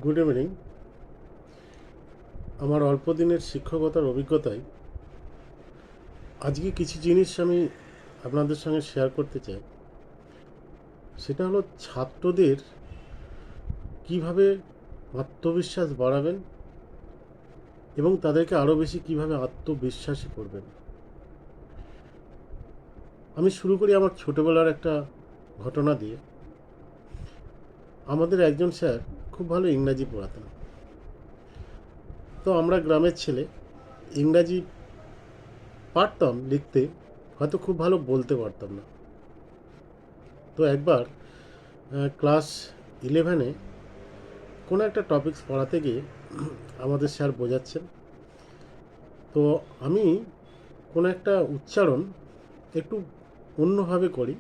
Good evening. আমার অল্প দিনের শিক্ষকতার অভিজ্ঞতায় আজকে কিছু জিনিস আমি আপনাদের সঙ্গে শেয়ার করতে চাই। সেটা হলো ছাত্রদের কিভাবে আত্মবিশ্বাস বাড়াবেন এবং তাদেরকে আরও বেশি কিভাবে আত্মবিশ্বাসী করবেন। আমি শুরু করি আমার ছোটোবেলার একটা ঘটনা দিয়ে। আমাদের একজন স্যার খুব ভালো ইংরাজি পড়াতেন। তো আমরা গ্রামের ছেলে, ইংরাজি পারতাম লিখতে, হয়তো খুব ভালো বলতে পারতাম না। তো একবার ক্লাস 11-এ কোনো একটা টপিকস পড়াতে গিয়ে আমাদের স্যার বোঝাচ্ছেন। তো আমি কোনো একটা উচ্চারণ একটু অন্যভাবে করি,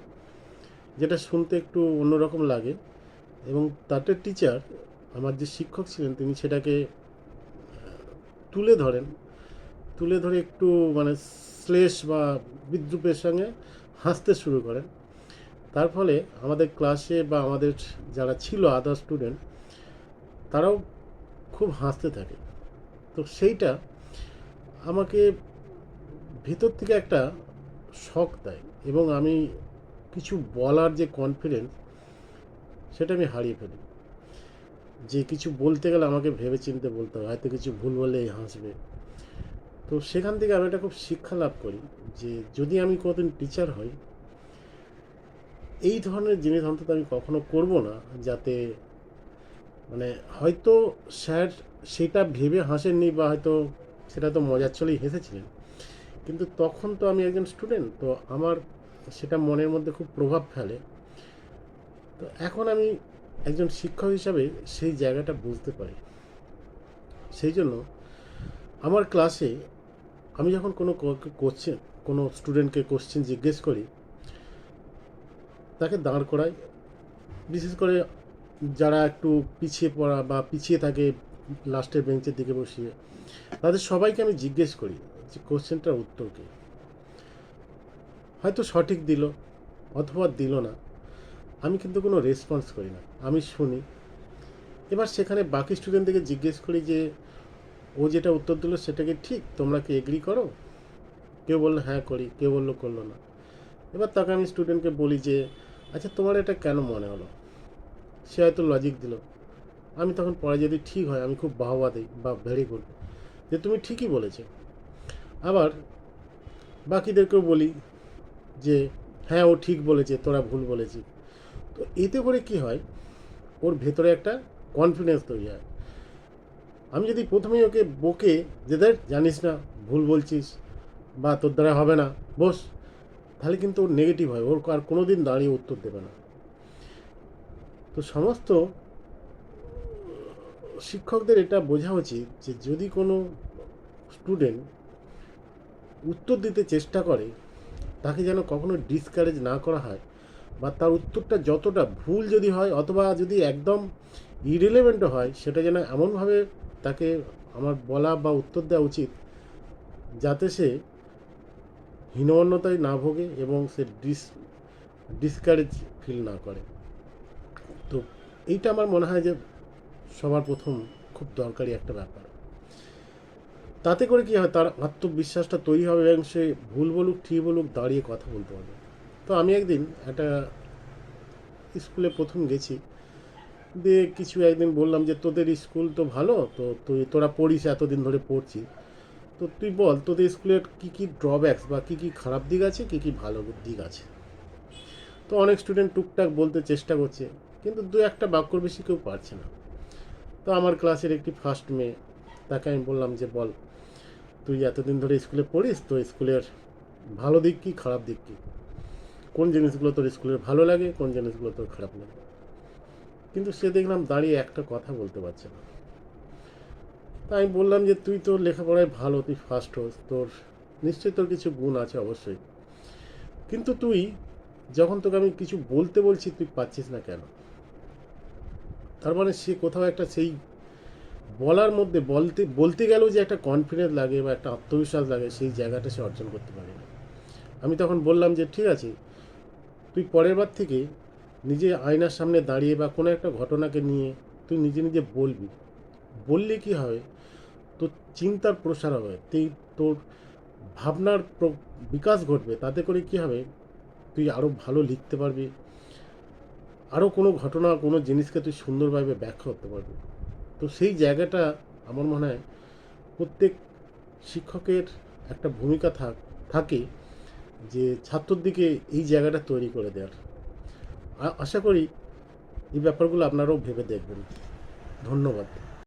যেটা শুনতে একটু অন্যরকম লাগে, এবং তাতে টিচার, আমার যে শিক্ষক ছিলেন, তিনি সেটাকে তুলে ধরেন। তুলে ধরে একটু মানে শ্লেষ বা বিদ্রূপের সঙ্গে হাসতে শুরু করেন। তার ফলে আমাদের ক্লাসে বা আমাদের যারা ছিল আদার স্টুডেন্ট, তারাও খুব হাসতে থাকে। তো সেইটা আমাকে ভেতর থেকে একটা শক দেয়, এবং আমি কিছু বলার যে কনফিডেন্স, সেটা আমি হারিয়ে ফেলি। যে কিছু বলতে গেলে আমাকে ভেবে চিন্তে বলতে হবে, হয়তো কিছু ভুল বললেই হাসবে। তো সেখান থেকে আমি একটা খুব শিক্ষা লাভ করি যে যদি আমি কোনোদিন টিচার হই, এই ধরনের জিনিস অন্তত আমি কখনো করব না, যাতে মানে হয়তো স্যার সেটা ভেবে হাসেননি, বা হয়তো সেটা তো মজার ছলেই হেসেছিলেন, কিন্তু তখন তো আমি একজন স্টুডেন্ট, তো আমার সেটা মনের মধ্যে খুব প্রভাব ফেলে। তো এখন আমি একজন শিক্ষক হিসাবে সেই জায়গাটা বুঝতে পারি। সেই জন্য আমার ক্লাসে আমি যখন কোনো কোশ্চেন, কোনো স্টুডেন্টকে কোশ্চেন জিজ্ঞেস করি, তাকে দাঁড় করাই, বিশেষ করে যারা একটু পিছিয়ে পড়া বা পিছিয়ে থাকে, লাস্টের বেঞ্চের দিকে বসিয়ে, তাদের সবাইকে আমি জিজ্ঞেস করি যে কোশ্চেনটার উত্তর কী। হয়তো সঠিক দিল অথবা দিল না, আমি কিন্তু কোনো রেসপন্স করি না, আমি শুনি। এবার সেখানে বাকি স্টুডেন্টদেরকে জিজ্ঞেস করি যে ও যেটা উত্তর দিল সেটা কি ঠিক, তোমরা কি এগ্রি করো? কেউ বললো হ্যাঁ করি, কেউ বললো করলো না। এবার তাকে আমি স্টুডেন্টকে বলি যে আচ্ছা, তোমার এটা কেন মনে হলো? সে হয়তো লজিক দিল। আমি তখন পরে যদি ঠিক হয় আমি খুব বাহবা দিই বা ভেরি গুড, যে তুমি ঠিকই বলেছো। আবার বাকিদেরকেও বলি যে হ্যাঁ ও ঠিক বলেছে, তোরা ভুল বলেছি। তো এতে করে কি হয়, ওর ভেতরে একটা কনফিডেন্স তৈরি হয়। আমি যদি প্রথমেই ওকে বকে যে দেখ জানিস না, ভুল বলছিস, বা তোর দ্বারা হবে না, বস, তাহলে কিন্তু ওর নেগেটিভ হয়, ওর আর কোনো দিন দাঁড়িয়ে উত্তর দেবে না। তো সমস্ত শিক্ষকদের এটা বোঝা উচিত যে যদি কোনো স্টুডেন্ট উত্তর দিতে চেষ্টা করে, তাকে যেন কখনো ডিসকারেজ না করা হয়, বা তার উত্তরটা যতটা ভুল যদি হয় অথবা যদি একদম ইরিলেভেন্টও হয়, সেটা যেন এমনভাবে তাকে আমার বলা বা উত্তর দেওয়া উচিত যাতে সে হীনমন্যতায় না ভোগে এবং সে ডিসকারেজ ফিল না করে। তো এইটা আমার মনে হয় যে সবার প্রথম খুব দরকারি একটা ব্যাপার। তাতে করে কী হয়, তার আত্মবিশ্বাসটা তৈরি হবে এবং সে ভুল বলুক ঠিক বলুক দাঁড়িয়ে কথা বলতে পারবে। তো আমি একদিন একটা স্কুলে প্রথম গেছি, দিয়ে কিছু একদিন বললাম যে তোদের স্কুল তো ভালো, তো তোরা পড়িস, এতদিন ধরে পড়ছি, তো তুই বল তোদের স্কুলের কী কী ড্রব্যাকস বা কী কী খারাপ দিক আছে, কী কী ভালো দিক আছে। তো অনেক স্টুডেন্ট টুকটাক বলতে চেষ্টা করছে, কিন্তু দু একটা বাক্যর বেশি কেউ পারছে না। তো আমার ক্লাসের একটি ফার্স্ট মেয়ে, তাকে আমি বললাম যে বল, তুই এতদিন ধরে স্কুলে পড়িস, তো স্কুলের ভালো দিক কী, খারাপ দিক কী, কোন জিনিসগুলো তোর স্কুলের ভালো লাগে, কোন জিনিসগুলো তোর খারাপ লাগে। কিন্তু সে দেখলাম দাঁড়িয়ে একটা কথা বলতে পারছে না। তাই আমি বললাম যে তুই তো লেখাপড়ায় ভালো, তুই ফার্স্ট হোস, তোর নিশ্চয়ই তোর কিছু গুণ আছে অবশ্যই, কিন্তু তুই যখন তোকে আমি কিছু বলতে বলছি তুই পাচ্ছিস না কেন? তার মানে সে কোথাও একটা সেই বলার মধ্যে বলতে বলতে গেলেও যে একটা কনফিডেন্স লাগে বা একটা আত্মবিশ্বাস লাগে, সেই জায়গাটা সে অর্জন করতে পারে না। আমি তখন বললাম যে ঠিক আছে, তুই পরের বার থেকে নিজে আয়নার সামনে দাঁড়িয়ে বা কোনো একটা ঘটনাকে নিয়ে তুই নিজে নিজে বলবি, বললে কি হবে, তোর চিন্তার প্রসার হবে, তোর ভাবনার বিকাশ ঘটবে। তাতে করে কি হবে, তুই আরও ভালো লিখতে পারবি, আরও কোনো ঘটনা কোনো জিনিসকে তুই সুন্দরভাবে ব্যাখ্যা করতে পারবি। তো সেই জায়গাটা আমার মনে হয় প্রত্যেক শিক্ষকের একটা ভূমিকা থাকে যে ছাত্রর দিকে এই জায়গাটা তৈরি করে দেওয়ার। আশা করি এই ব্যাপারগুলো আপনারাও ভেবে দেখবেন। ধন্যবাদ।